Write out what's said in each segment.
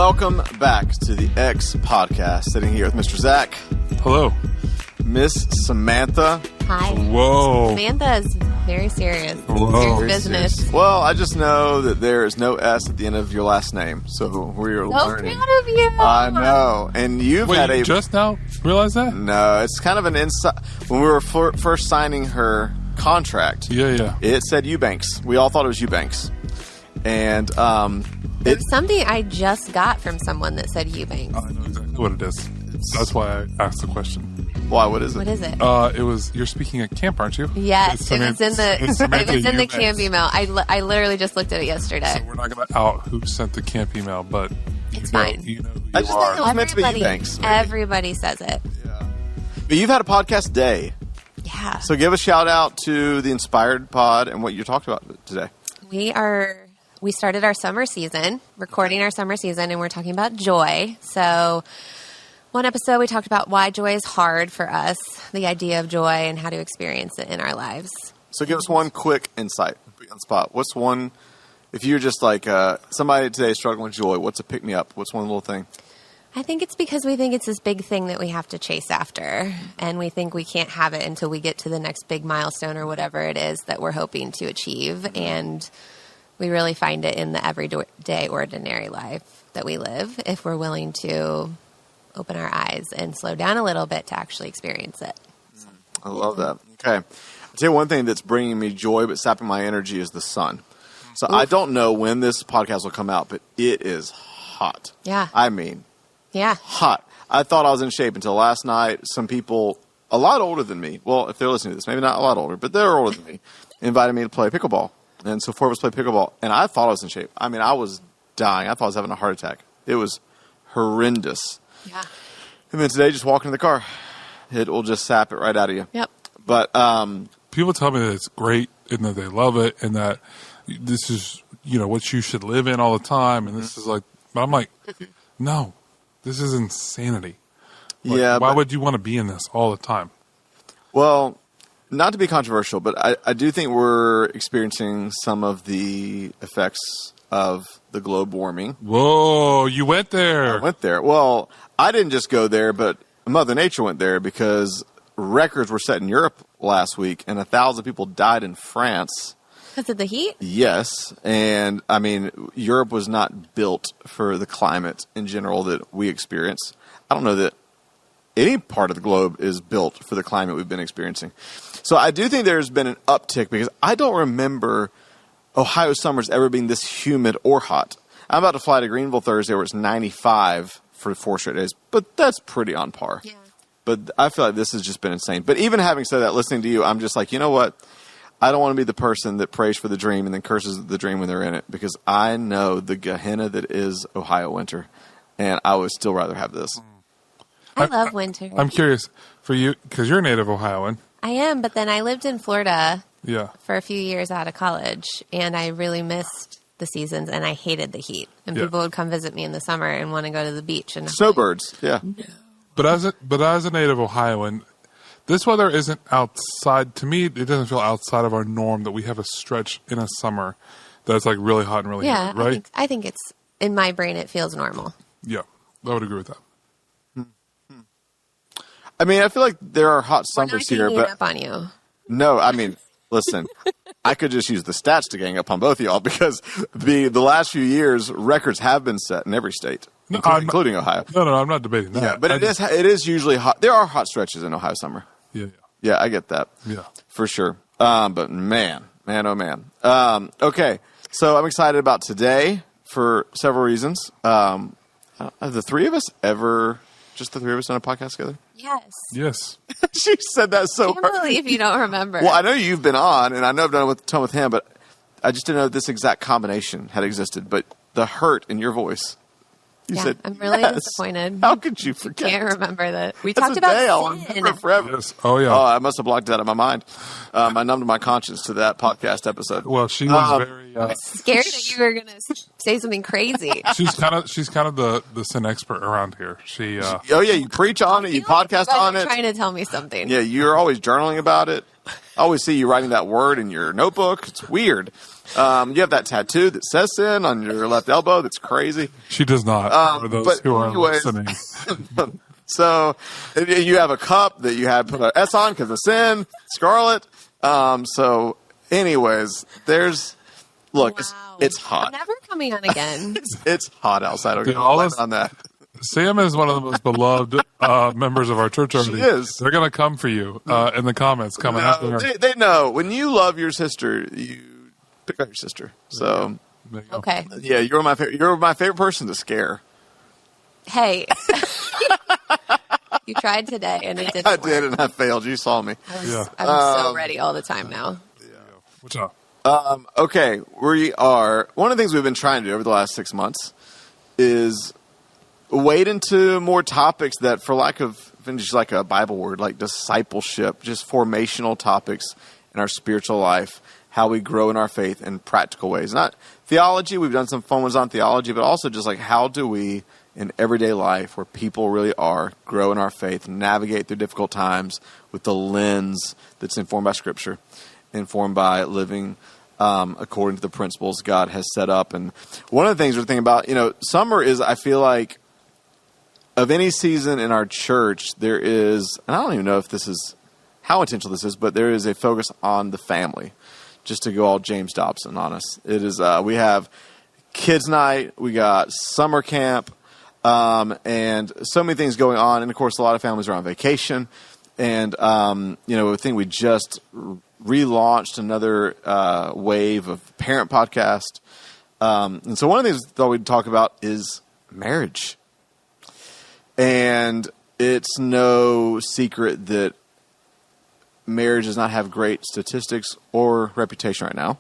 Welcome back to the X podcast. Sitting here with Mr. Zach. Hello. Miss Samantha. Hi. Whoa. Samantha is very serious. Whoa. Serious business. Well, I just know that there is no S at the end of your last name, so we're learning. Proud of you. I know. And you've had You just now realize that? No, it's kind of an inside. When we were first signing her contract, Yeah. it said Eubanks. We all thought it was Eubanks. And There was something I just got from someone that said Eubanks. I know exactly what it is. That's why I asked the question. why? What is it? What is it? It was, you're speaking at camp, aren't you? Yes, it was in the Eubanks. camp email. I literally just looked at it yesterday. So we're not going to out who sent the camp email, but It's fine. You know who I you just think are. it was meant to be Eubanks. maybe. Everybody says it. Yeah. But you've had a podcast day. Yeah. So give a shout out to the Inspired Pod and what you talked about today. We started our summer season, recording our summer season, and we're talking about joy. So one episode we talked about why joy is hard for us, the idea of joy and how to experience it in our lives. So give us one quick insight. Put you on the spot. What's one, if you're just like somebody today struggling with joy, what's a pick-me-up? What's one little thing? I think it's because we think it's this big thing that we have to chase after, and we think we can't have it until we get to the next big milestone or whatever it is that we're hoping to achieve. And we really find it in the everyday, ordinary life that we live if we're willing to open our eyes and slow down a little bit to actually experience it. I love that. Okay. I'll tell you one thing that's bringing me joy but sapping my energy is the sun. So I don't know when this podcast will come out, but it is hot. Yeah. I mean, Yeah. hot. I thought I was in shape until last night. Some people, a lot older than me, well, if they're listening to this, maybe not a lot older, but they're older than me, invited me to play pickleball. And so four of us played pickleball, and I thought I was in shape. I mean, I was dying. I thought I was having a heart attack. It was horrendous. Yeah. And then today, just walking in the car, it will just sap it right out of you. Yep. But People tell me that it's great and that they love it and that this is, what you should live in all the time. And this is like, but I'm like, no, this is insanity. Like, yeah. Why would you want to be in this all the time? Well, not to be controversial, but I do think we're experiencing some of the effects of the globe warming. Whoa, you went there. I went there. Well, I didn't just go there, but Mother Nature went there because records were set in Europe last week, and 1,000 people died in France. Because of the heat? Yes, and I mean, Europe was not built for the climate in general that we experience. I don't know that any part of the globe is built for the climate we've been experiencing. So I do think there's been an uptick because I don't remember Ohio summers ever being this humid or hot. I'm about to fly to Greenville Thursday where it's 95 for 4 straight days, but that's pretty on par. Yeah. But I feel like this has just been insane. But even having said that, listening to you, I'm just like, you know what? I don't want to be the person that prays for the dream and then curses the dream when they're in it because I know the Gehenna that is Ohio winter, and I would still rather have this. I love winter. I'm curious for you because you're a native Ohioan. I am, but then I lived in Florida Yeah. for a few years out of college, and I really missed the seasons, and I hated the heat. And Yeah. people would come visit me in the summer and want to go to the beach. And Snowbirds, yeah. But as a native Ohioan, this weather isn't outside. To me, it doesn't feel outside of our norm that we have a stretch in a summer that's like really hot and really yeah, humid, right? I think it's in my brain. It feels normal. Yeah, I would agree with that. I mean, I feel like there are hot We're not summers here, ganging but up on you. no, I mean, listen, I could just use the stats to gang up on both of y'all because the last few years, records have been set in every state, No, including Ohio. No, I'm not debating that. Yeah, but it is usually hot. There are hot stretches in Ohio summer. Yeah. Yeah, I get that. Yeah. For sure. But man, oh man. Okay, so I'm excited about today for several reasons. Have the three of us ever, just the three of us, done a podcast together? Yes. She said that so I can't hard. believe you don't remember. Well, I know you've been on, and I know I've done a ton with him, but I just didn't know this exact combination had existed. But the hurt in your voice, you said, I'm really yes. disappointed. How could you forget? Can't remember that. We That's talked a about day I'll sin. remember forever. Yes. Oh, yeah. Oh, I must have blocked that out of my mind. I numbed my conscience to that podcast episode. Well, she was very. Scared that you were going to say something crazy. She's kind of the sin expert around here. She. Oh yeah, you preach on it, you podcast on it. Trying to tell me something. Yeah, you're always journaling about it. I always see you writing that word in your notebook. It's weird. You have that tattoo that says sin on your left elbow. That's crazy. She does not. For those who are listening. So you have a cup that you had put an S on because of sin, scarlet. So anyways, look, it's hot. I'm never coming on again. It's hot outside. Dude, on that. Sam is one of the most beloved members of our church already. She is. They're going to come for you in the comments coming after her. They know. When you love your sister, you pick up your sister. So, okay. Yeah, you're my favorite person to scare. Hey. You tried today, and it didn't I work. did, and I failed. You saw me. I'm so ready all the time now. Yeah. What's up? Okay, we are. One of the things we've been trying to do over the last 6 months is wade into more topics that, for lack of just like a Bible word, like discipleship, just formational topics in our spiritual life, how we grow in our faith in practical ways. Not theology. We've done some fun ones on theology, but also just like how do we, in everyday life where people really are, grow in our faith, navigate through difficult times with the lens that's informed by Scripture, informed by living according to the principles God has set up. And one of the things we're thinking about, summer is, I feel like, of any season in our church, there is, and I don't even know if this is, how intentional this is, but there is a focus on the family, just to go all James Dobson on us. It is, we have kids night, we got summer camp, and so many things going on. And of course, a lot of families are on vacation. And, I think we just relaunched another wave of parent podcast. And so one of the things we thought we'd talk about is marriage. And it's no secret that marriage does not have great statistics or reputation right now.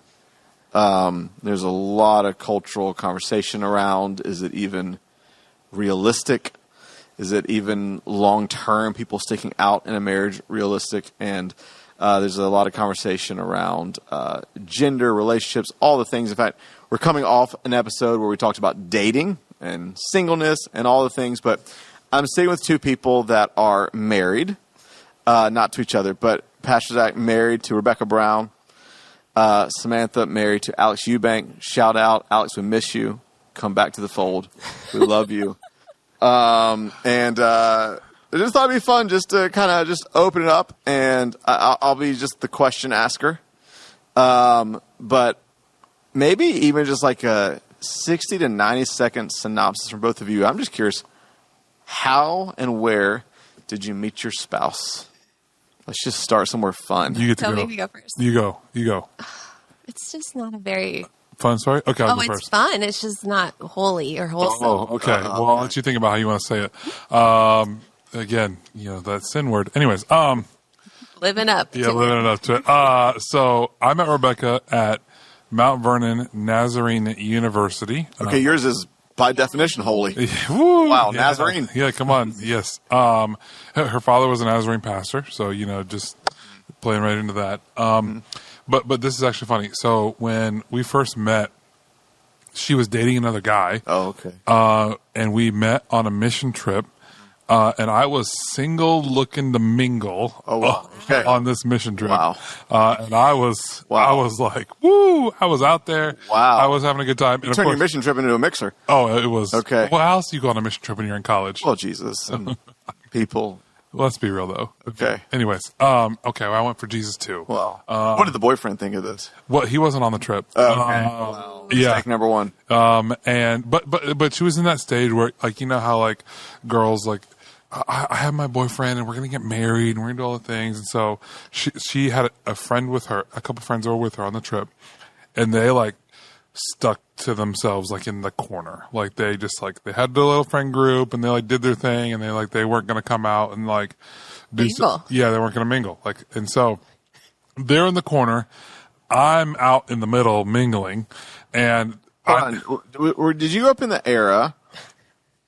There's a lot of cultural conversation around, is it even realistic? Is it even long-term, people sticking out in a marriage realistic? And there's a lot of conversation around gender, relationships, all the things. In fact, we're coming off an episode where we talked about dating and singleness and all the things. But I'm sitting with two people that are married, not to each other, but Pastor Zach married to Rebecca Brown, Samantha married to Alex Eubank. Shout out, Alex, we miss you. Come back to the fold. We love you. I just thought it'd be fun just to kind of just open it up, and I'll be just the question asker. But maybe even just like a 60 to 90 second synopsis from both of you. I'm just curious, how and where did you meet your spouse? Let's just start somewhere fun. You get to Tell go. me to go first. You go. It's just not a very... Fun story? Okay, I'll go it's first. fun. It's just not holy or wholesome. Oh, okay. Well, I'll let you think about how you want to say it. Again, that sin word. Anyways, Living up. yeah, living it up to it. So I met Rebecca at Mount Vernon Nazarene University. Okay, yours is by definition holy. Woo, Wow, yeah, Nazarene. Yeah, come on. Yes. Her father was a Nazarene pastor, so just playing right into that. But this is actually funny. So when we first met, she was dating another guy. Oh, okay. And we met on a mission trip. And I was single looking to mingle Okay. on this mission trip. Wow. And I was like, woo, I was out there. Wow. I was having a good time. And Turn your mission trip into a mixer. Oh, it was. Okay. Well, how else do you go on a mission trip when you're in college? Well, Jesus. And people. Let's be real, though. Okay. Anyways, okay, well, I went for Jesus, too. Well, what did the boyfriend think of this? Well, he wasn't on the trip. Okay. Wow. Yeah. Mistake number one. But she was in that stage where, like, you know how, like, girls, like, I have my boyfriend and we're going to get married and we're going to do all the things. And so she had a friend with her, a couple friends over with her on the trip, and they, like, stuck to themselves, like, in the corner. Like, they just, like, they had their little friend group and they, like, did their thing, and they weren't going to come out and, like, Mingle. Yeah, they weren't going to mingle. Like, and so they're in the corner. I'm out in the middle mingling, and Did you grow up in the era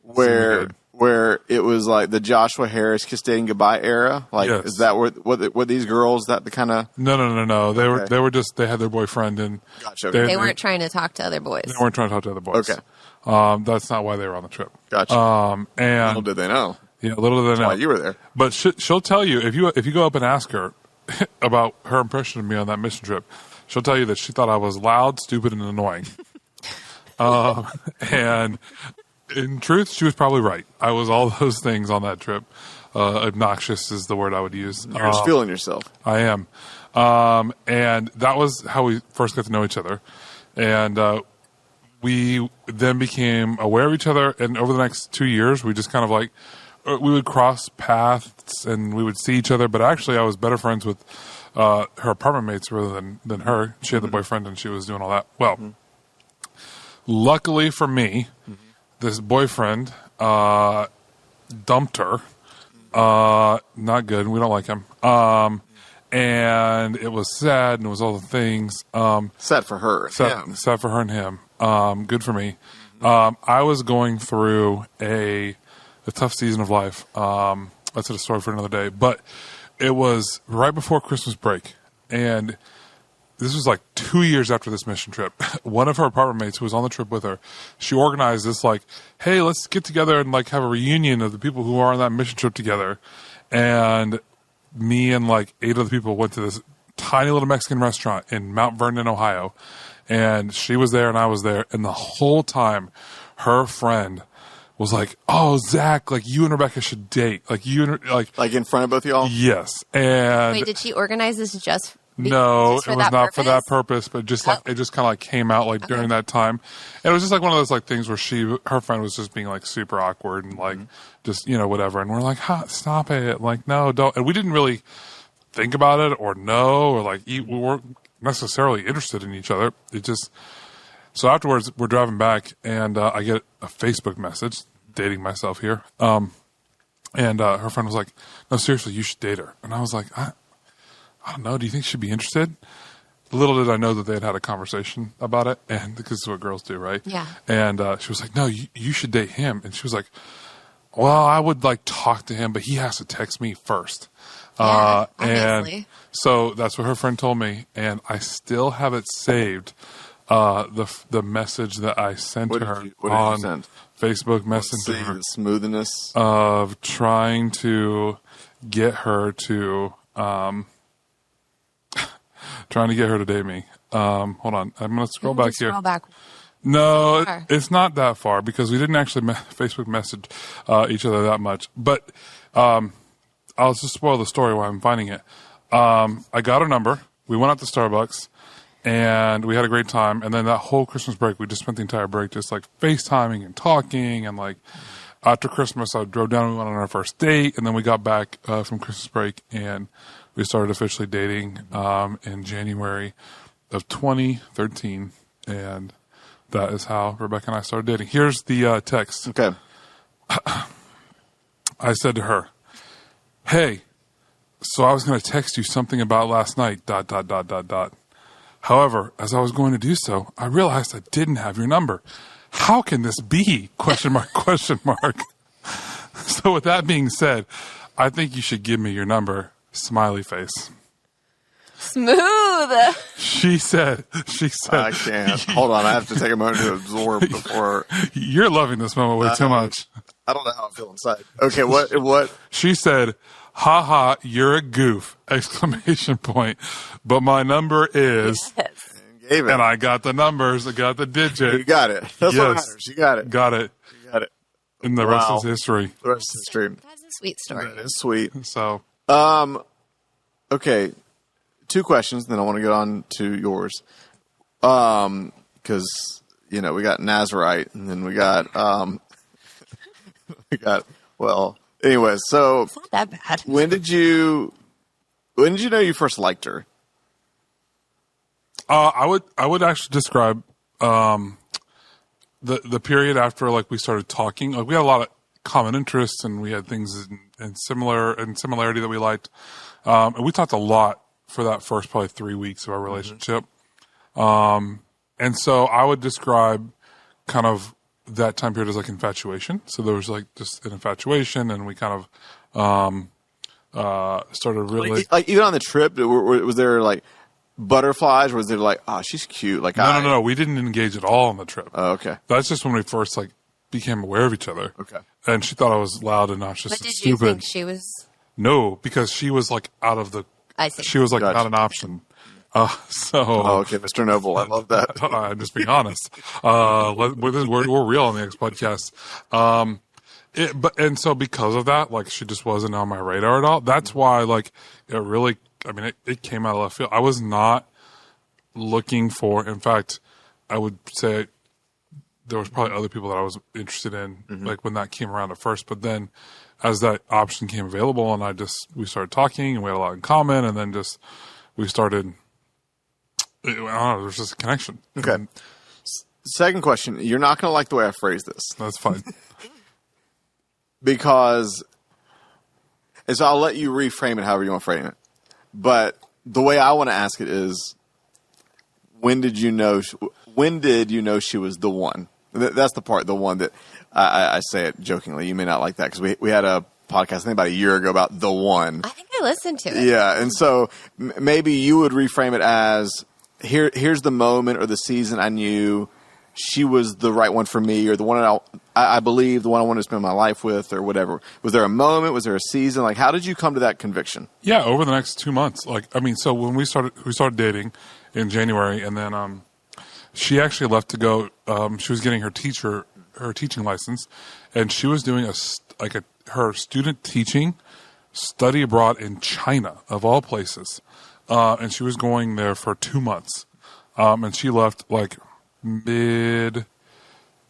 where it was like the Joshua Harris kiss dating goodbye era? Like, yes. Is that what these girls, that the kind of... No. They were just, they had their boyfriend, and Gotcha. They weren't trying to talk to other boys. They weren't trying to talk to other boys. Okay. That's not why they were on the trip. Gotcha. And Little did they know. little did they know. Why you were there. But she'll tell you, if you go up and ask her, about her impression of me on that mission trip, she'll tell you that she thought I was loud, stupid, and annoying. And in truth, she was probably right. I was all those things on that trip. Obnoxious is the word I would use. You're just feeling yourself. I am. And that was how we first got to know each other. And we then became aware of each other. And over the next 2 years, we just kind of like, we would cross paths and we would see each other. But actually, I was better friends with her apartment mates rather than her. She had the boyfriend and she was doing all that. Well, luckily for me, this boyfriend dumped her. Not good. We don't like him. And it was sad, and it was all the things. Sad for her. Sad for her and him. Good for me. I was going through a tough season of life. That's a story for another day. But it was right before Christmas break, and this was like 2 years after this mission trip. One of her apartment mates who was on the trip with her, she organized this like, hey, let's get together and like have a reunion of the people who are on that mission trip together. And me and like 8 other people went to this tiny little Mexican restaurant in Mount Vernon, Ohio. And she was there and I was there. And the whole time her friend was like, oh, Zach, like you and Rebecca should date. Like you and like in front of both of y'all? Yes. And wait, did she organize this just no, just it was not for that purpose, but just like it just kind of like came out like during that time. And it was just like one of those like things where her friend was just being like super awkward and like just, whatever. And we're like, stop it. Like, no, don't. And we didn't really think about it or know or like we weren't necessarily interested in each other. It just, so afterwards we're driving back and I get a Facebook message, dating myself here. And her friend was like, no, seriously, you should date her. And I was like, I don't know. Do you think she'd be interested? Little did I know that they had a conversation about it, and because it's what girls do, right? Yeah. And she was like, "No, you should date him." And she was like, "Well, I would like talk to him, but he has to text me first." Yeah, and so that's what her friend told me, and I still have it saved. The message that I sent to her on Facebook Messenger. Let's see the smoothness of trying to get her to. Trying to get her to date me. Hold on. I'm going to scroll back here. No, it's not that far because we didn't actually Facebook message each other that much. But I'll just spoil the story while I'm finding it. I got her number. We went out to Starbucks, and we had a great time. And then that whole Christmas break, we just spent the entire break just like FaceTiming and talking. And like after Christmas, I drove down and we went on our first date. And then we got back from Christmas break, and we started officially dating in January of 2013, and that is how Rebecca and I started dating. Here's the text. Okay. I said to her, hey, so I was going to text you something about last night, ... However, as I was going to do so, I realized I didn't have your number. How can this be? ? So with that being said, I think you should give me your number. Smiley face. Smooth. She said. I can't. Hold on. I have to take a moment to absorb before. You're loving this moment way too much. I don't know how I feel inside. Okay. What? She said, ha ha, you're a goof, ! But my number is. Yes. And gave it. And I got the numbers. I got the digit. You got it. That's what matters. You got it. Got it. You got it. And the rest is history. The rest is history. That's a sweet story. That is sweet. So. Okay, 2 questions, then I want to get on to yours. Because, we got Nazarite, and then we got, anyway, so. It's not that bad. When did you know you first liked her? I would actually describe, the period after, like, we started talking. Like, we had a lot of common interests, and we had things in similarity that we liked. And we talked a lot for that first probably 3 weeks of our relationship. And so I would describe kind of that time period as like infatuation. So there was like just an infatuation, and we kind of started really like even on the trip. Was there like butterflies? Or was there like, oh, she's cute? Like no, we didn't engage at all on the trip. Oh, okay. That's just when we first like became aware of each other. Okay. And she thought I was loud and obnoxious But and did stupid. you think she was? No, because she was like out of the I see. She was like, Gotcha. not an option. Oh, okay, Mr. Noble. I love that. I'm just being honest. We're real on the X podcast. So because of that, like, she just wasn't on my radar at all. That's why, like, it really, I mean, it came out of left field. I was not looking for, in fact, I would say there was probably other people that I was interested in, like, when that came around at first. But then as that option came available and we started talking and we had a lot in common, and then we started, I don't know, there's just a connection. Okay. And Second question. You're not going to like the way I phrase this. that's fine. Because, and so I'll let you reframe it however you want to frame it. But the way I want to ask it is, when did you know she was the one? That's the part, the one that I say it jokingly. You may not like that because we had a podcast, I think about a year ago, about the one. I think I listened to it. Yeah, and so maybe you would reframe it as, here's the moment or the season I knew she was the right one for me, or the one I believe, the one I wanted to spend my life with, or whatever. Was there a moment? Was there a season? Like, how did you come to that conviction? Yeah, over the next 2 months. Like, I mean, so when we started dating in January, and then she actually left to go. She was getting her teaching license, and she was doing her student teaching study abroad in China, of all places, and she was going there for 2 months, and she left like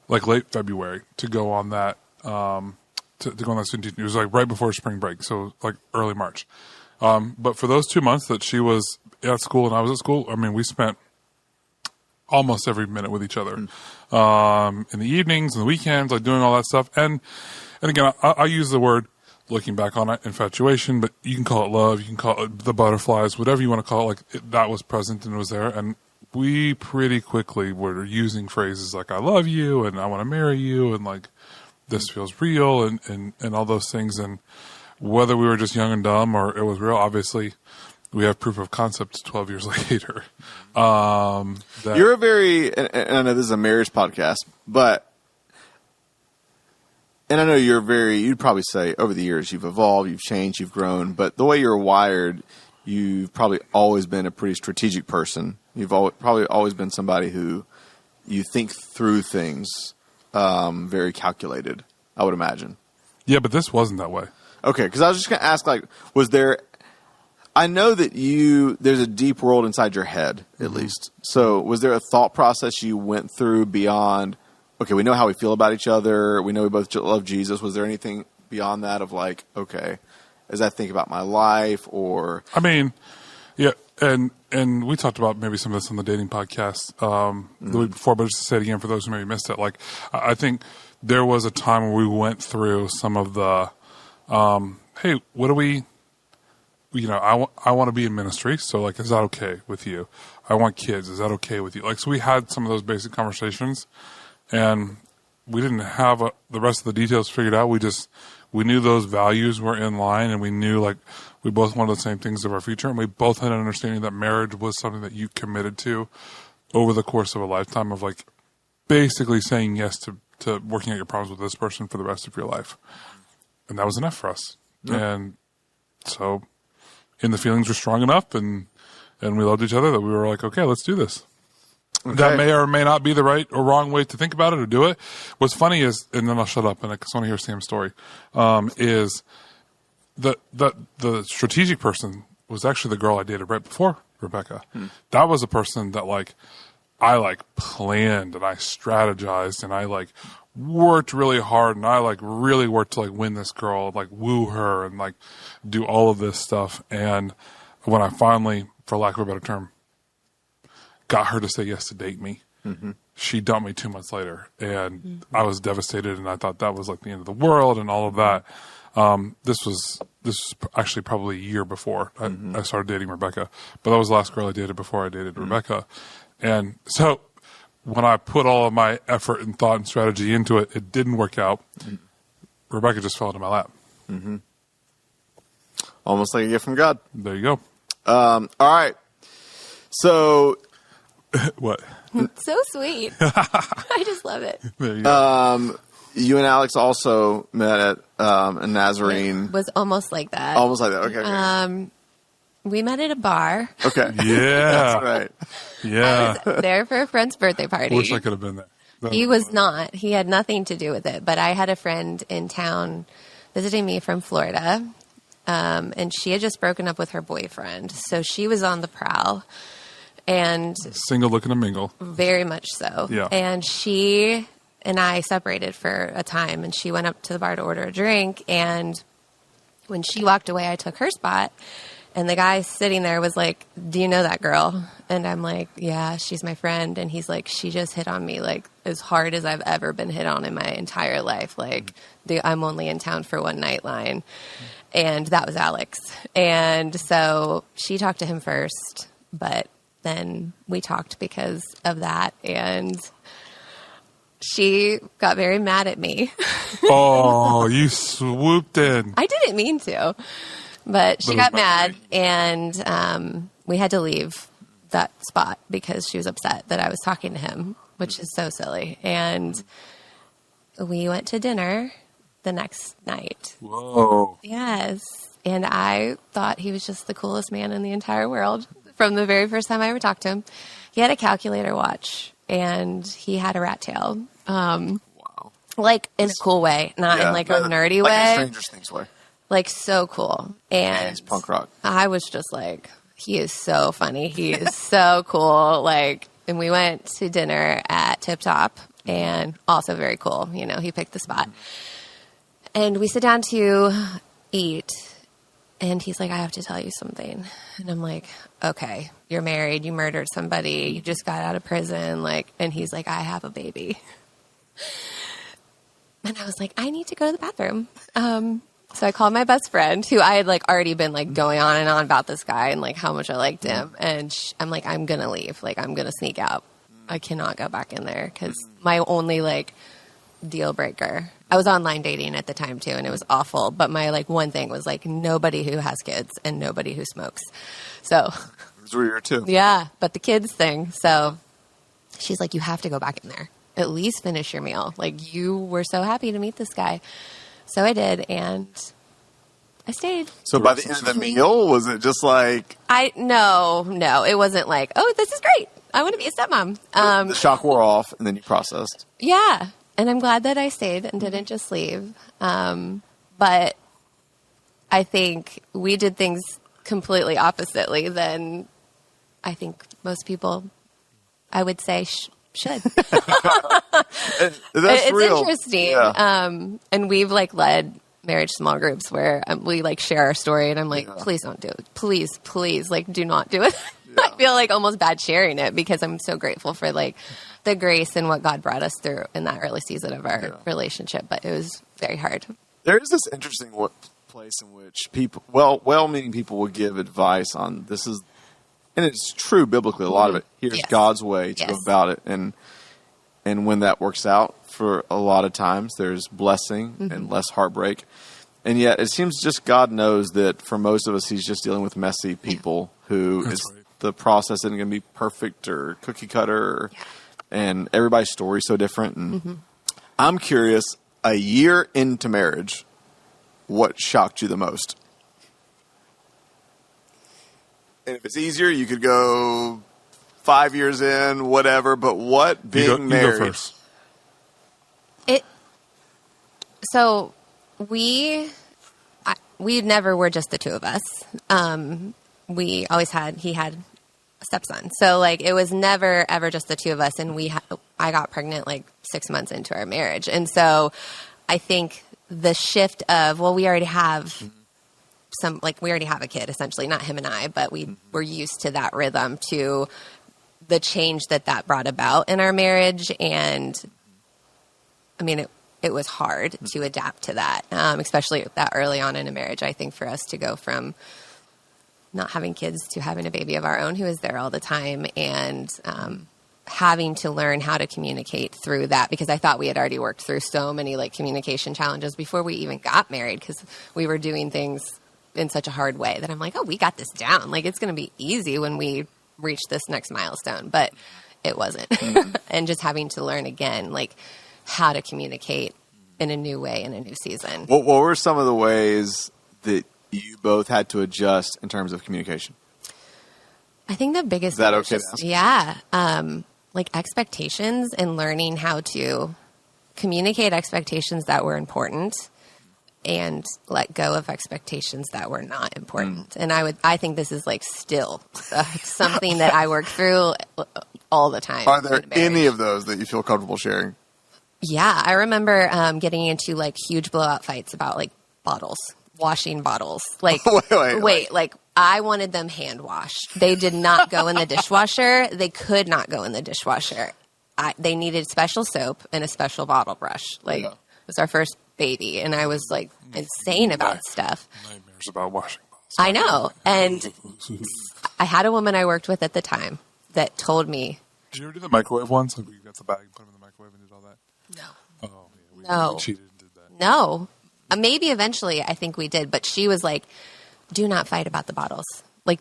late February to go on that to go on that student teaching. It was like right before spring break, so like early March. But for those 2 months that she was at school and I was at school, I mean, we spent almost every minute with each other. In the evenings and the weekends, like doing all that stuff. And again, I use the word, looking back on it, infatuation, but you can call it love, you can call it the butterflies, whatever you want to call it. Like, that was present and was there. And we pretty quickly were using phrases like, I love you, and I want to marry you, and like, this feels real, and all those things. And whether we were just young and dumb or it was real, obviously we have proof of concept 12 years later. You're a very, and I know this is a marriage podcast, but, and I know you'd probably say over the years you've evolved, you've changed, you've grown, but the way you're wired, you've probably always been a pretty strategic person. You've probably always been somebody who you think through things, very calculated, I would imagine. Yeah, but this wasn't that way. Okay, because I was just going to ask, like, was there... I know that there's a deep world inside your head, at least. So was there a thought process you went through beyond, okay, we know how we feel about each other, we know we both love Jesus. Was there anything beyond that of like, okay, as I think about my life, or... I mean, yeah, and we talked about maybe some of this on the dating podcast the week before, but just to say it again for those who maybe missed it, like, I think there was a time where we went through some of the, hey, what do we... I want to be in ministry, so, like, is that okay with you? I want kids, is that okay with you? Like, so we had some of those basic conversations, and we didn't have the rest of the details figured out. We knew those values were in line, and we knew, like, we both wanted the same things of our future, and we both had an understanding that marriage was something that you committed to over the course of a lifetime of, like, basically saying yes to working out your problems with this person for the rest of your life. And that was enough for us. Yeah. And so... and the feelings were strong enough, and we loved each other, that we were like, okay, let's do this. Okay. That may or may not be the right or wrong way to think about it or do it. What's funny is, and then I'll shut up and I just want to hear Sam's story, is the strategic person was actually the girl I dated right before Rebecca. That was a person that, like, I, like, planned and I strategized and I, like, worked really hard, and I, like, really worked to, like, win this girl, like, woo her and, like, do all of this stuff. And when I finally, for lack of a better term, got her to say yes to date me, she dumped me 2 months later, and I was devastated, and I thought that was, like, the end of the world and all of that. This was actually probably a year before I started dating Rebecca, but that was the last girl I dated before I dated Rebecca. And so when I put all of my effort and thought and strategy into it, it didn't work out. Rebecca just fell into my lap. Almost like a gift from God. There you go. All right. So... what? So sweet. I just love it. There you go. You and Alex also met at a Nazarene. It was almost like that. Almost like that. Okay. We met at a bar. Okay. Yeah. That's right. Yeah. I was there for a friend's birthday party. Wish I could have been there. He was not. He had nothing to do with it. But I had a friend in town visiting me from Florida, and she had just broken up with her boyfriend. So she was on the prowl, and Single looking to mingle. very much so. Yeah. And she and I separated for a time, and she went up to the bar to order a drink. And when she walked away, I took her spot. And the guy sitting there was like, "Do you know that girl?" And I'm like, "Yeah, she's my friend." And he's like, "She just hit on me like as hard as I've ever been hit on in my entire life. Like, I'm only in town for one night line." And that was Alex. And so she talked to him first, but then we talked because of that. And she got very mad at me. Oh, you swooped in. I didn't mean to. But she got mad, and we had to leave that spot because she was upset that I was talking to him, which is so silly. And we went to dinner the next night. Whoa. Yes. And I thought he was just the coolest man in the entire world from the very first time I ever talked to him. He had a calculator watch, and he had a rat tail. Wow. Like in a cool way, not in like a nerdy like way. a Stranger Things way. Like so cool. And He's punk rock. I was just like, he is so funny. He is so cool. Like, and we went to dinner at Tip Top, and also very cool. You know, he picked the spot. And we sit down to eat, and he's like, "I have to tell you something." And I'm like, "Okay, you're married, you murdered somebody, you just got out of prison." Like, and he's like, "I have a baby." And I was like, "I need to go to the bathroom." So I called my best friend, who I had like already been like going on and on about this guy and like how much I liked him. And I'm like, "I'm going to leave. Like, I'm going to sneak out. I cannot go back in there." Because my only like deal breaker, I was online dating at the time too, and it was awful. But my like one thing was like nobody who has kids and nobody who smokes. So Those were your two. yeah, but the kids thing. So she's like, "You have to go back in there. At least finish your meal. Like, you were so happy to meet this guy." So I did, and I stayed. So by the end of the meal, was it just like No, it wasn't like, "Oh, this is great. I want to be a stepmom." the shock wore off and then you processed? Yeah, and I'm glad that I stayed and didn't just leave. But I think we did things completely oppositely than I think most people, I would say, should. That's It's real. interesting. Yeah. And we've like led marriage small groups where we like share our story, and I'm like, Yeah. "Please don't do it. Please, like, do not do it." I feel like almost bad sharing it because I'm so grateful for like the grace and what God brought us through in that early season of our relationship. But it was very hard. There is this interesting place in which people, well-meaning people will give advice on this is, and it's true biblically. A lot of it. Here's Yes. God's way to Yes. go about it, and when that works out, for a lot of times, there's blessing and less heartbreak. And yet, it seems just God knows that for most of us, He's just dealing with messy people who That's is right. the process isn't going to be perfect or cookie cutter, and everybody's story is so different. And I'm curious, a year into marriage, what shocked you the most? And if it's easier, you could go 5 years in, whatever. But what being You married? go first. So we never were just the two of us. We always he had a stepson. So like it was never ever just the two of us. And I got pregnant like 6 months into our marriage. And so I think the shift of, well, we already have a kid essentially, not him and I, but we were used to that rhythm, to the change that brought about in our marriage. And I mean, it was hard to adapt to that, especially that early on in a marriage. I think for us to go from not having kids to having a baby of our own who is there all the time, and having to learn how to communicate through that, because I thought we had already worked through so many like communication challenges before we even got married, because we were doing things in such a hard way that I'm like, oh, we got this down. Like, it's going to be easy when we reach this next milestone, but it wasn't. And just having to learn again, like, how to communicate in a new way in a new season. What were some of the ways that you both had to adjust in terms of communication? I think the biggest Is that thing was okay to just- ask? yeah, like expectations and learning how to communicate expectations that were important and let go of expectations that were not important. And I think this is like still something that I work through all the time. Are there in marriage. any of those that you feel comfortable sharing? Yeah, I remember getting into like huge blowout fights about like bottles, washing bottles. Like, Wait. like I wanted them hand washed. They did not go in the dishwasher. They could not go in the dishwasher. They needed special soap and a special bottle brush. Like, it was our first baby, and I was like insane about stuff. Nightmares about washing bottles. I know. And I had a woman I worked with at the time that told me, Did you ever do the microwave ones? Like, you got the bag and put them in the microwave and did all that? no. Oh, yeah. No. We cheated and did that. No. Maybe eventually I think we did, but she was like, do not fight about the bottles. Like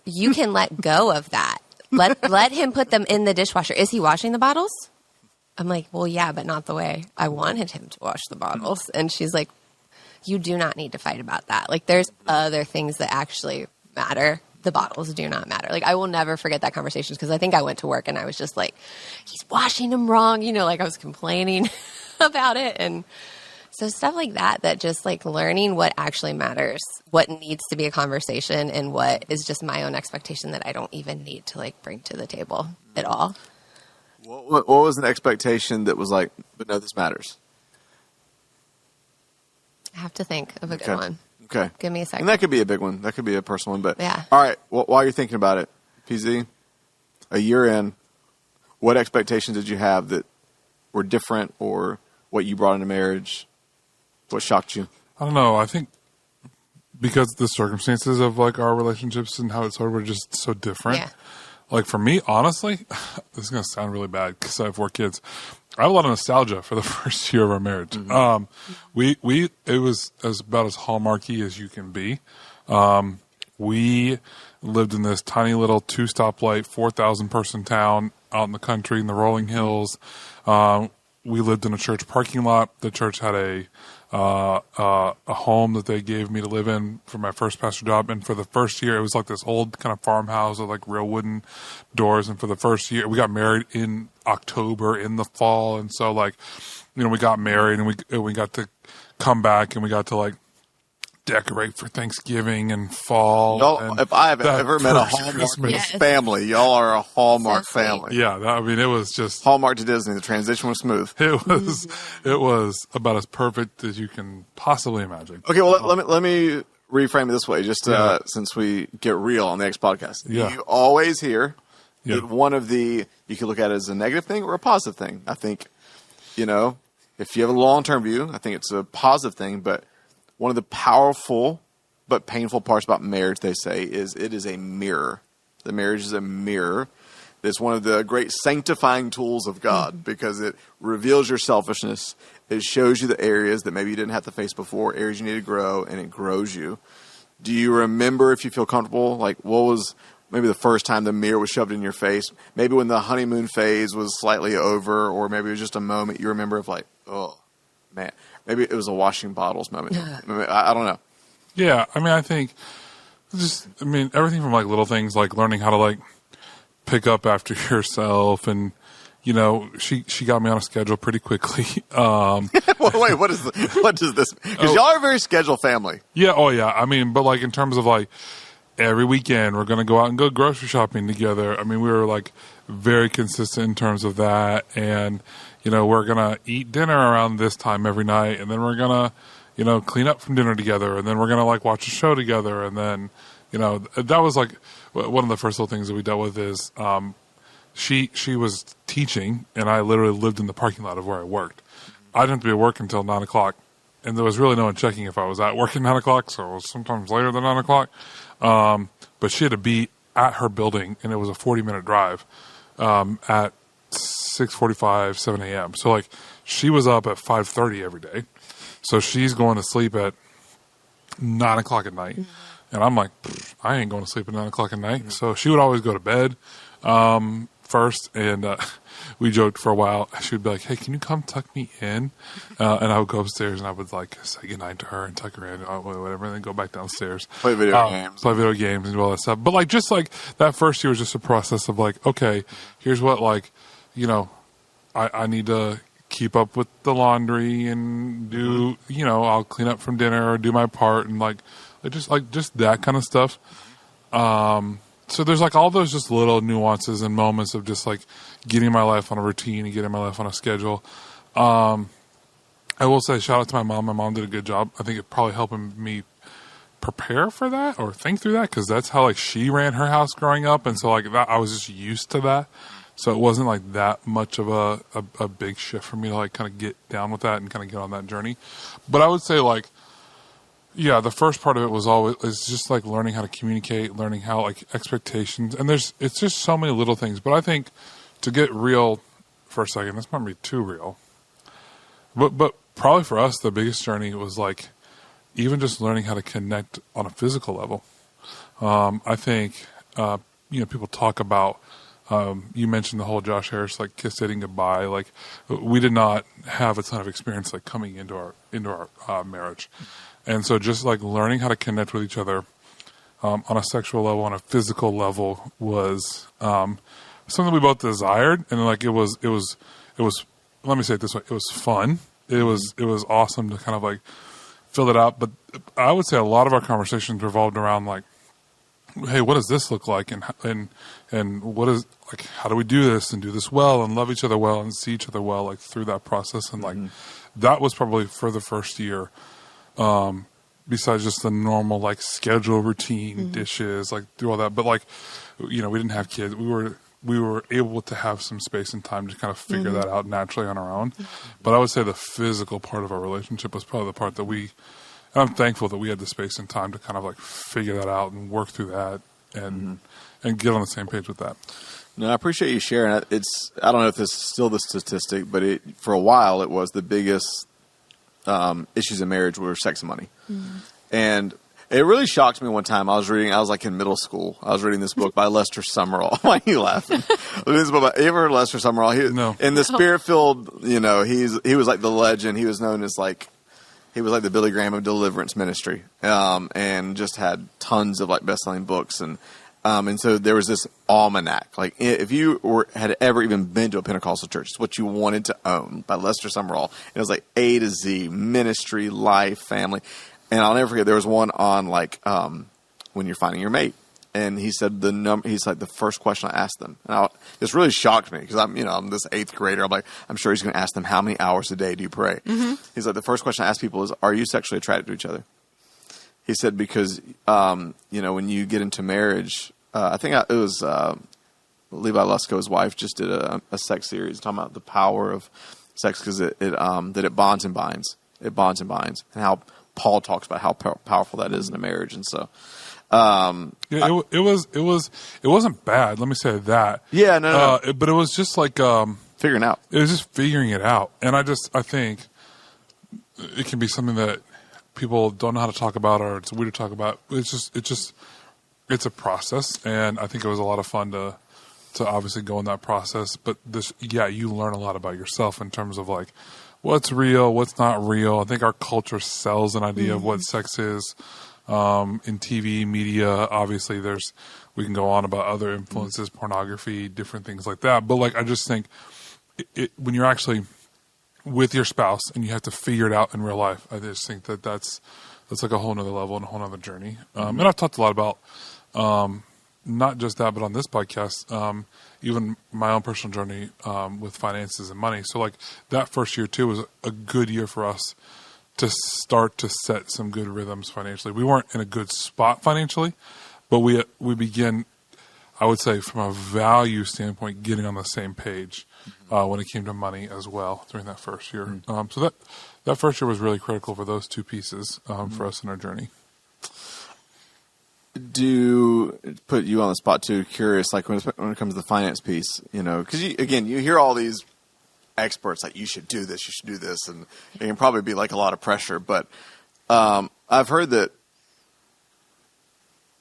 you can let go of that. Let him put them in the dishwasher. Is he washing the bottles? I'm like, well, yeah, but not the way I wanted him to wash the bottles. And she's like, you do not need to fight about that. Like, there's other things that actually matter. The bottles do not matter. Like, I will never forget that conversation because I think I went to work and I was just like, he's washing them wrong. You know, like I was complaining about it. And so stuff like that just like learning what actually matters, what needs to be a conversation and what is just my own expectation that I don't even need to like bring to the table at all. What was an expectation that was like, but no, this matters? I have to think of a Okay. good one. Okay. Give me a second. And that could be a big one. That could be a personal one. But Yeah. All right. Well, while you're thinking about it, PZ, a year in, what expectations did you have that were different, or what you brought into marriage? What shocked you? I don't know. I think because the circumstances of like our relationships and how it started were just so different. Yeah. Like for me, honestly, this is going to sound really bad because I have 4 kids. I have a lot of nostalgia for the first year of our marriage. It was about as hallmarky as you can be. We lived in this tiny little 2-stoplight, 4,000 person town out in the country in the rolling hills. We lived in a church parking lot. The church had a home that they gave me to live in for my first pastor job. And for the first year, it was like this old kind of farmhouse with like real wooden doors. And for the first year, we got married in October in the fall. And so like, you know, we got married and we got to come back and we got to like decorate for Thanksgiving and fall. Y'all, if I have ever met a Hallmark Christmas. family, y'all are a Hallmark So sweet. family. Yeah, I mean, it was just Hallmark to Disney. The transition was smooth. it was about as perfect as you can possibly imagine. Okay, well, let me reframe it this way, just Yeah. since we get real on the next podcast. Yeah. You always hear Yeah. that one of the, you can look at it as a negative thing or a positive thing. I think, you know, if you have a long-term view, I think it's a positive thing, but one of the powerful but painful parts about marriage, they say, is it is a mirror. The marriage is a mirror. It's one of the great sanctifying tools of God because it reveals your selfishness. It shows you the areas that maybe you didn't have to face before, areas you need to grow, and it grows you. Do you remember, if you feel comfortable, like what was maybe the first time the mirror was shoved in your face? Maybe when the honeymoon phase was slightly over, or maybe it was just a moment you remember of like, oh, man. Maybe it was a washing bottles moment. I don't know. Yeah, I mean, I think everything from like little things like learning how to like pick up after yourself, and you know, she got me on a schedule pretty quickly. Wait, what does this? Because y'all are a very scheduled family. Yeah, oh yeah. I mean, but like in terms of like every weekend we're gonna go out and go grocery shopping together. I mean, we were like very consistent in terms of that, and you know, we're gonna eat dinner around this time every night, and then we're gonna, you know, clean up from dinner together, and then we're gonna like watch a show together, and then, you know, that was like one of the first little things that we dealt with is she was teaching, and I literally lived in the parking lot of where I worked. I didn't have to be at work until 9 o'clock, and there was really no one checking if I was at work at 9 o'clock, so it was sometimes later than 9 o'clock. But she had to be at her building, and it was a 40-minute drive at 6:45, 7 a.m. So like she was up at 5:30 every day. So she's going to sleep at 9 o'clock at night. And I'm like, I ain't going to sleep at 9 o'clock at night. So she would always go to bed first, and we joked for a while. She would be like, "Hey, can you come tuck me in?" And I would go upstairs and I would like say goodnight to her and tuck her in, or whatever, and then go back downstairs, play video games, and do all that stuff. But like, just like that first year was just a process of like, okay, here's what like, I need to keep up with the laundry and do, I'll clean up from dinner or do my part and just that kind of stuff. So there's like all those just little nuances and moments of just like getting my life on a routine and getting my life on a schedule. I will say shout out to my mom. My mom did a good job. I think it probably helping me prepare for that or think through that, because that's how like she ran her house growing up, and so like that I was just used to that. So it wasn't like that much of a big shift for me to like kind of get down with that and kind of get on that journey. But I would say like, yeah, the first part of it is just like learning how to communicate, learning how like expectations, and it's just so many little things. But I think to get real for a second, this might be too real, but probably for us the biggest journey was like even just learning how to connect on a physical level. I think people talk about. You mentioned the whole Josh Harris like kiss dating goodbye. Like we did not have a ton of experience like coming into our marriage, and so just like learning how to connect with each other on a sexual level, on a physical level was something we both desired, and like it was. Let me say it this way: it was fun. It was awesome to kind of like fill it out. But I would say a lot of our conversations revolved around like, hey, what does this look like, and what is like, how do we do this and do this well and love each other well and see each other well, like through that process. And like that was probably for the first year, besides just the normal like schedule, routine, dishes, like do all that. But like, we didn't have kids. We were able to have some space and time to kind of figure that out naturally on our own. But I would say the physical part of our relationship was probably the part that I'm thankful that we had the space and time to kind of like figure that out and work through that and get on the same page with that. No, I appreciate you sharing. I don't know if this is still the statistic, but for a while it was the biggest issues in marriage were sex and money. And it really shocked me one time. I was like in middle school. I was reading this book by Lester Summerall. Why are you laughing? You ever heard of Lester Summerall? No. In the Spirit-filled, he was like the legend. He was known as like, he was like the Billy Graham of deliverance ministry, and just had tons of like best-selling books. And so there was this almanac. Like if you had ever even been to a Pentecostal church, it's what you wanted to own, by Lester Summerall. It was like A to Z, ministry, life, family. And I'll never forget, there was one on like when you're finding your mate. And he said he's like, the first question I asked them. And this really shocked me because I'm this 8th grader. I'm like, I'm sure he's going to ask them, how many hours a day do you pray? He's like, the first question I ask people is, are you sexually attracted to each other? He said, because, when you get into marriage, I think it was Levi Lusko's wife just did a sex series talking about the power of sex, because it bonds and binds. It bonds and binds. And how Paul talks about how powerful that is in a marriage. And so... it wasn't bad. Let me say that. Yeah, no. But it was just like figuring out. It was just figuring it out, and I think it can be something that people don't know how to talk about, or it's weird to talk about. It's a process, and I think it was a lot of fun to obviously go in that process. But you learn a lot about yourself in terms of like what's real, what's not real. I think our culture sells an idea of what sex is. In TV, media, obviously we can go on about other influences, pornography, different things like that. But like, I just think when you're actually with your spouse and you have to figure it out in real life, I just think that's like a whole nother level and a whole nother journey. And I've talked a lot about, not just that, but on this podcast, even my own personal journey, with finances and money. So like that first year too was a good year for us to start to set some good rhythms financially. We weren't in a good spot financially, but we began, I would say, from a value standpoint, getting on the same page when it came to money as well during that first year. So that first year was really critical for those two pieces for us in our journey. Do put you on the spot too, curious, like when it comes to the finance piece, because you hear all these experts like, you should do this, and it can probably be like a lot of pressure. But I've heard that,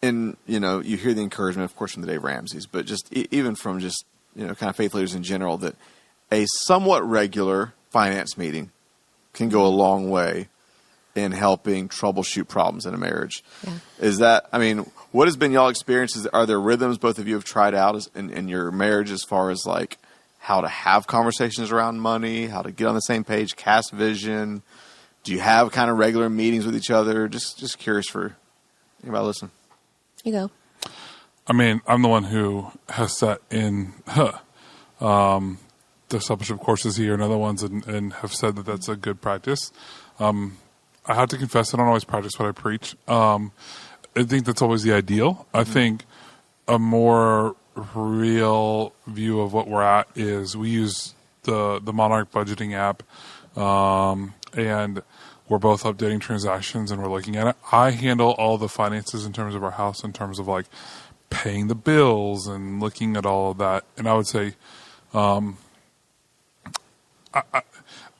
you hear the encouragement, of course, from the Dave Ramseys, but just even from just kind of faith leaders in general, that a somewhat regular finance meeting can go a long way in helping troubleshoot problems in a marriage. Yeah. Is that, what has been y'all experiences? Are there rhythms both of you have tried out in your marriage as far as like how to have conversations around money, how to get on the same page, cast vision? Do you have kind of regular meetings with each other? Just curious for anybody listening. You go. I'm the one who has set in discipleship courses here and other ones and have said that that's a good practice. I have to confess, I don't always practice what I preach. I think that's always the ideal. I think a more real view of what we're at is we use the Monarch budgeting app, and we're both updating transactions and we're looking at it. I handle all the finances in terms of our house, in terms of like paying the bills and looking at all of that. And I would say, I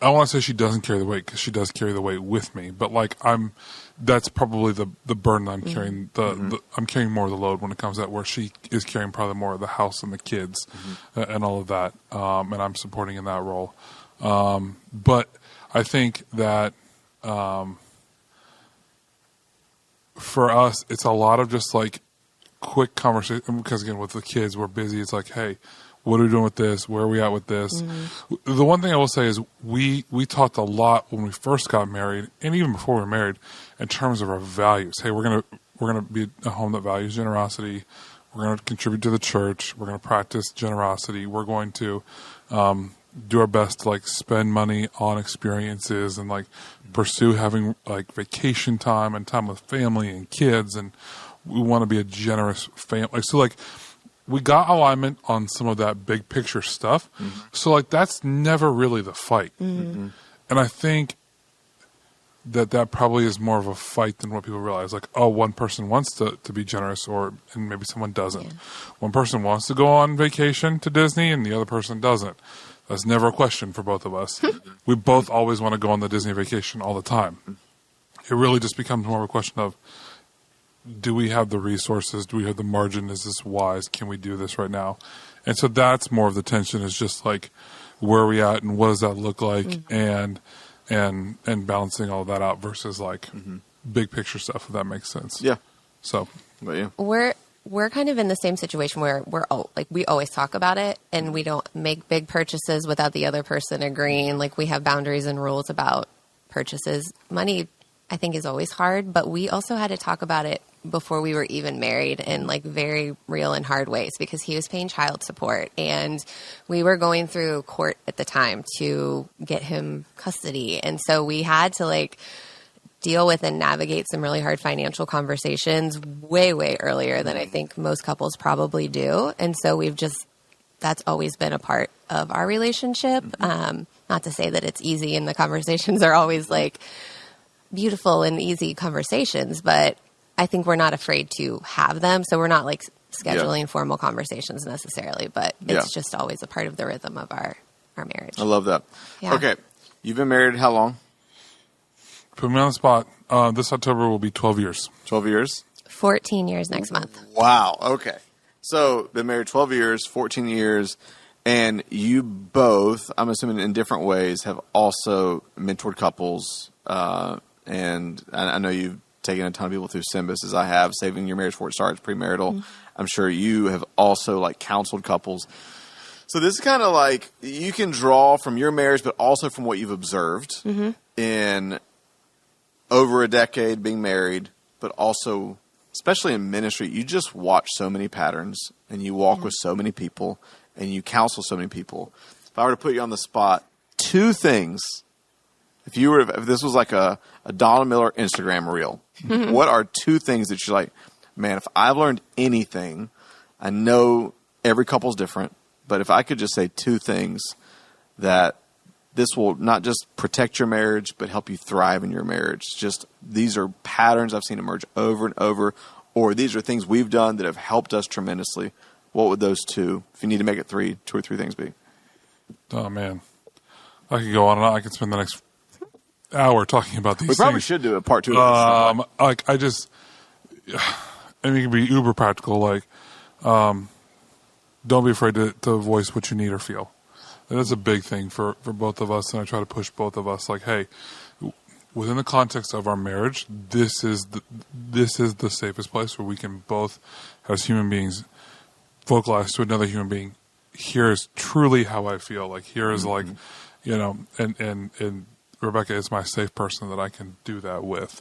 don't want to say she doesn't carry the weight, because she does carry the weight with me. But like that's probably the burden I'm carrying. I'm carrying more of the load when it comes to that, where she is carrying probably more of the house and the kids and all of that, and I'm supporting in that role. But I think that for us, it's a lot of just like quick conversation, because again, with the kids, we're busy. It's like, hey, what are we doing with this? Where are we at with this? The one thing I will say is we talked a lot when we first got married, and even before we were married, in terms of our values. Hey, we're gonna be a home that values generosity. We're gonna contribute to the church. We're gonna practice generosity. We're going to do our best to like spend money on experiences and like pursue having like vacation time and time with family and kids, and we want to be a generous family. So like, we got alignment on some of that big picture stuff. So like, that's never really the fight. And I think that probably is more of a fight than what people realize. Like, oh, one person wants to be generous, and maybe someone doesn't. Yeah. One person wants to go on vacation to Disney and the other person doesn't. That's never a question for both of us. We both always want to go on the Disney vacation all the time. It really just becomes more of a question of, do we have the resources? Do we have the margin? Is this wise? Can we do this right now? And so that's more of the tension, is just like, where are we at and what does that look like? And balancing all that out versus like big picture stuff, if that makes sense. Yeah. So, what about you? We're kind of in the same situation where we always talk about it, and we don't make big purchases without the other person agreeing. Like, we have boundaries and rules about purchases. Money, I think, is always hard, but we also had to talk about it before we were even married in like very real and hard ways, because he was paying child support and we were going through court at the time to get him custody. And so we had to like deal with and navigate some really hard financial conversations way, way earlier than I think most couples probably do. And so that's always been a part of our relationship. Not to say that it's easy and the conversations are always like beautiful and easy conversations, but I think we're not afraid to have them. So we're not like scheduling formal conversations necessarily, but it's just always a part of the rhythm of our marriage. I love that. Yeah. Okay. You've been married how long? Put me on the spot. This October will be 12 years. 12 years? 14 years next month. Wow. Okay. So been married 12 years, 14 years, and you both, I'm assuming in different ways, have also mentored couples. And I know you've taken a ton of people through Symbis, as I have, Saving Your Marriage Before It Starts, premarital. I'm sure you have also like counseled couples. So this is kind of like, you can draw from your marriage, but also from what you've observed in over a decade being married, but also, especially in ministry, you just watch so many patterns and you walk with so many people and you counsel so many people. If I were to put you on the spot, two things, if this was like a Donna Miller Instagram reel, what are two things that you're like, man, if I've learned anything, I know every couple's different, but if I could just say two things that this will not just protect your marriage, but help you thrive in your marriage. Just, these are patterns I've seen emerge over and over, or these are things we've done that have helped us tremendously. What would those two, if you need to make it two or three things be? Oh, man. I could go on and on. I could spend the next hour talking about these things. We probably should do a part two. Like, I mean, it can be uber practical. Like, don't be afraid to voice what you need or feel. And that's a big thing for both of us, and I try to push both of us. Like, hey, within the context of our marriage, this is the safest place where we can both, as human beings, vocalize to another human being, here is truly how I feel. Like, here is like, you know, and Rebecca is my safe person that I can do that with.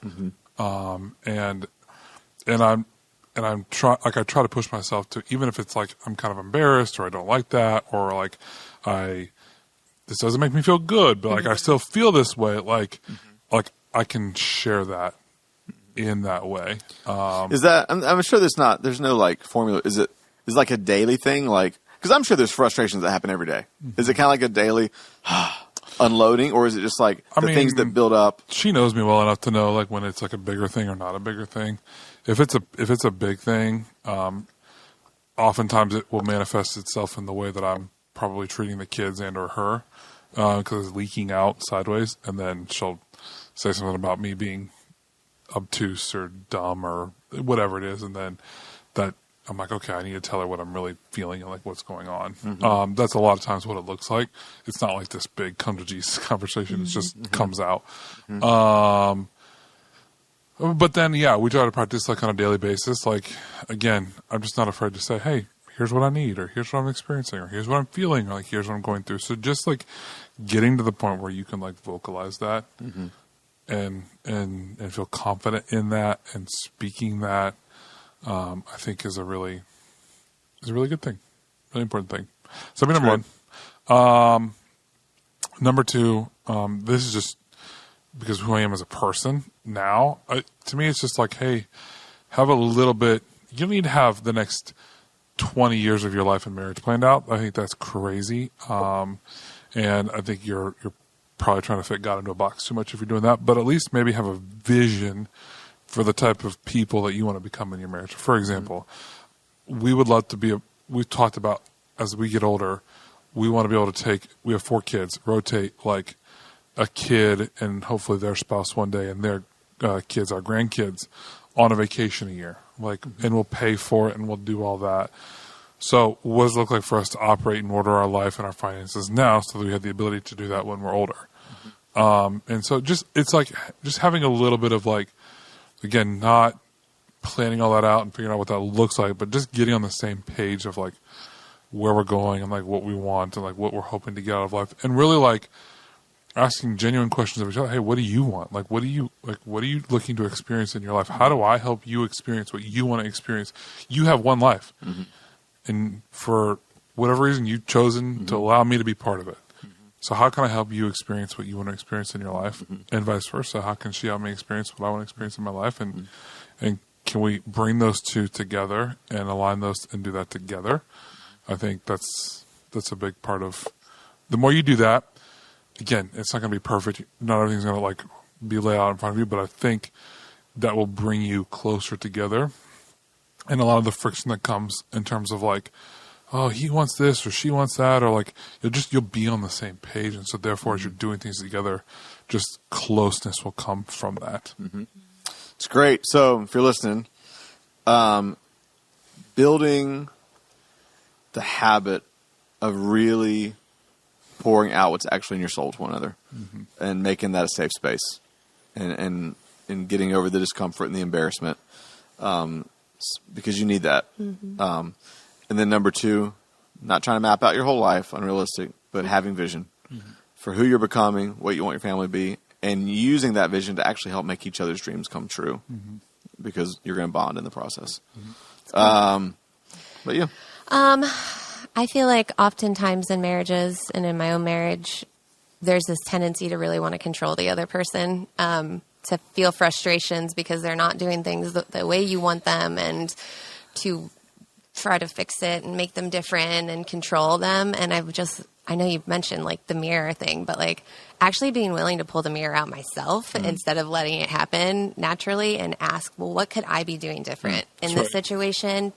And I'm I try to push myself to, even if it's like I'm kind of embarrassed or I don't like that, or like this doesn't make me feel good, but like I still feel this way. Like I can share that in that way. Is that, I'm sure there's no like formula. Is it like a daily thing? Like, because I'm sure there's frustrations that happen every day. Is it kind of like a daily unloading, or is it just like things that build up? She knows me well enough to know like when it's like a bigger thing or not a bigger thing. If it's a big thing, oftentimes it will manifest itself in the way that I'm probably treating the kids and or her, because it's leaking out sideways, and then she'll say something about me being obtuse or dumb or whatever it is, and then that I'm like, okay, I need to tell her what I'm really feeling and like what's going on. That's a lot of times what it looks like. It's not like this big come to Jesus conversation. It just comes out. But then, yeah, we try to practice like on a daily basis. Like, again, I'm just not afraid to say, hey, here's what I need, or here's what I'm experiencing, or here's what I'm feeling, or like here's what I'm going through. So just like getting to the point where you can like vocalize that and feel confident in that and speaking that, I think is a really good thing, really important thing. So that'd be number one. Number two, this is just because of who I am as a person now. To me, it's just like, hey, have a little bit. You don't need to have the next 20 years of your life in marriage planned out. I think that's crazy. And I think you're probably trying to fit God into a box too much if you're doing that. But at least maybe have a vision for the type of people that you want to become in your marriage. For example, we would love to be, we've talked about as we get older, we want to be able to we have 4 kids, rotate like a kid and hopefully their spouse one day and their kids, our grandkids, on a vacation a year. Like, and we'll pay for it and we'll do all that. So what does it look like for us to operate and order our life and our finances now so that we have the ability to do that when we're older? And so it's like just having a little bit of like, again, not planning all that out and figuring out what that looks like, but just getting on the same page of like where we're going and like what we want and like what we're hoping to get out of life, and really like asking genuine questions of each other. Hey, what do you want? Like, what are you looking to experience in your life? How do I help you experience what you want to experience? You have one life, and for whatever reason, you've chosen to allow me to be part of it. So how can I help you experience what you want to experience in your life, and vice versa? How can she help me experience what I want to experience in my life? And can we bring those two together and align those and do that together? I think that's a big part of. The more you do that, again, it's not going to be perfect. Not everything's going to like be laid out in front of you, but I think that will bring you closer together. And a lot of the friction that comes in terms of like, oh, he wants this or she wants that, or like you'll be on the same page, and so therefore, as you're doing things together, just closeness will come from that. It's great. So if you're listening, building the habit of really pouring out what's actually in your soul to one another, and making that a safe space, and getting over the discomfort and the embarrassment, because you need that. And then number 2, not trying to map out your whole life, unrealistic, but having vision for who you're becoming, what you want your family to be, and using that vision to actually help make each other's dreams come true, because you're going to bond in the process. But yeah. I feel like oftentimes in marriages and in my own marriage, there's this tendency to really want to control the other person, to feel frustrations because they're not doing things the way you want them, and to try to fix it and make them different and control them. And I know you've mentioned like the mirror thing, but like actually being willing to pull the mirror out myself instead of letting it happen naturally, and ask, well, what could I be doing different in this situation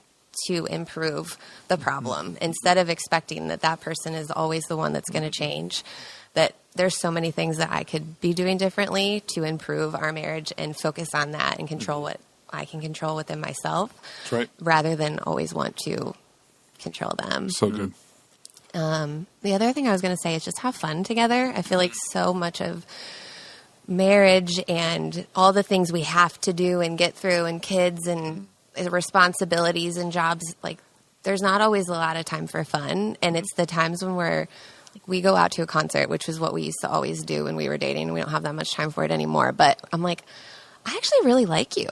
to improve the problem, instead of expecting that person is always the one that's going to change. That there's so many things that I could be doing differently to improve our marriage, and focus on that and control what I can control within myself, rather than always want to control them. So good. The other thing I was going to say is just have fun together. I feel like so much of marriage and all the things we have to do and get through and kids and responsibilities and jobs, like there's not always a lot of time for fun. And it's the times when we go out to a concert, which is what we used to always do when we were dating, and we don't have that much time for it anymore. But I'm like, I actually really like you.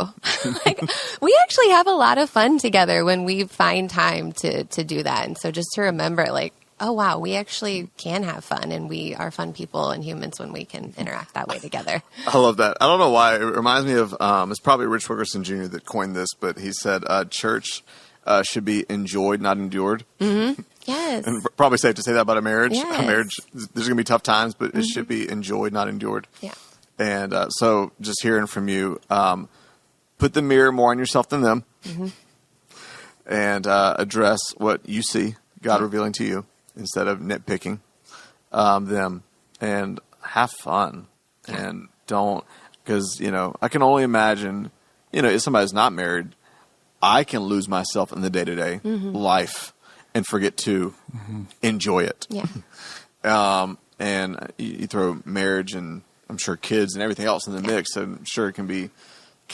Like, we actually have a lot of fun together when we find time to do that. And so just to remember, like, oh, wow, we actually can have fun, and we are fun people and humans when we can interact that way together. I love that. I don't know why. It reminds me of, it's probably Rich Wilkerson Jr. that coined this, but he said church should be enjoyed, not endured. Mm-hmm. Yes. And probably safe to say that about a marriage. Yes. A marriage, there's going to be tough times, but it should be enjoyed, not endured. Yeah. And so just hearing from you, put the mirror more on yourself than them, and address what you see God revealing to you instead of nitpicking them, and have fun. And don't, because, I can only imagine, if somebody's not married, I can lose myself in the day-to-day life and forget to enjoy it. Yeah. And you throw marriage and I'm sure kids and everything else in the mix. I'm sure it can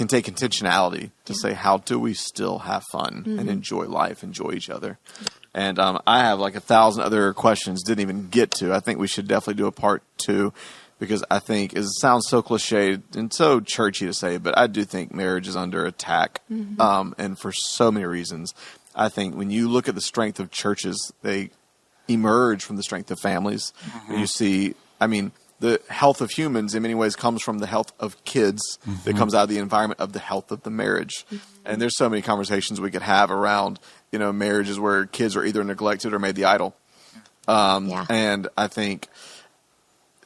take intentionality to say, how do we still have fun and enjoy life, enjoy each other? And I have like 1,000 other questions didn't even get to. I think we should definitely do a part 2, because I think it sounds so cliched and so churchy to say, but I do think marriage is under attack, and for so many reasons. I think when you look at the strength of churches, they emerge from the strength of families. You see, the health of humans in many ways comes from the health of kids that comes out of the environment of the health of the marriage. And there's so many conversations we could have around, marriages where kids are either neglected or made the idol. And I think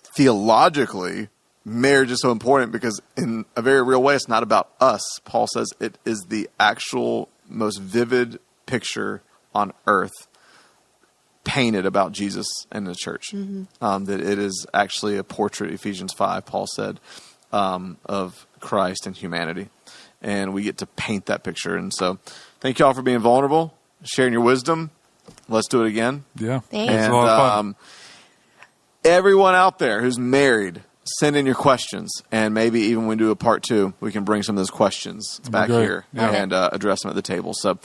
theologically, marriage is so important because in a very real way, it's not about us. Paul says it is the actual most vivid picture on earth painted about Jesus and the church. That it is actually a portrait, Ephesians 5, Paul said, of Christ and humanity. And we get to paint that picture. And so thank you all for being vulnerable, sharing your wisdom. Let's do it again. Yeah. Thanks. It's a lot of fun. Everyone out there who's married, send in your questions. And maybe even when we do a part 2, we can bring some of those questions back here and address them at the table. So,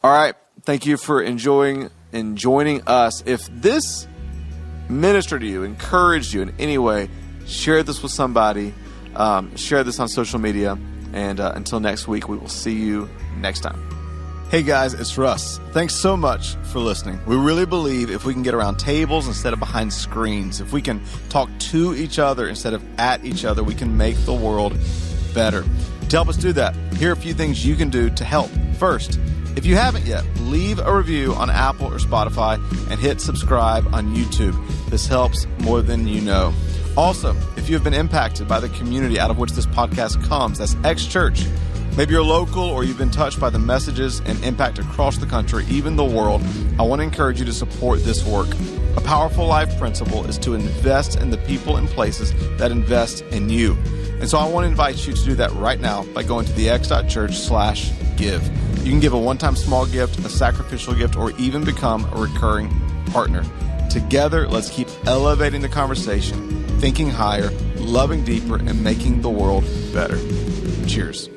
all right. Thank you for joining us. If this ministered to you, encouraged you in any way, share this with somebody. Share this on social media. And until next week, we will see you next time. Hey guys, it's Russ. Thanks so much for listening. We really believe if we can get around tables instead of behind screens, if we can talk to each other instead of at each other, we can make the world better. To help us do that, here are a few things you can do to help. First, if you haven't yet, leave a review on Apple or Spotify and hit subscribe on YouTube. This helps more than you know. Also, if you have been impacted by the community out of which this podcast comes, that's X Church, maybe you're local or you've been touched by the messages and impact across the country, even the world, I want to encourage you to support this work. A powerful life principle is to invest in the people and places that invest in you. And so I want to invite you to do that right now by going to thex.church/give. You can give a one-time small gift, a sacrificial gift, or even become a recurring partner. Together, let's keep elevating the conversation, thinking higher, loving deeper, and making the world better. Cheers.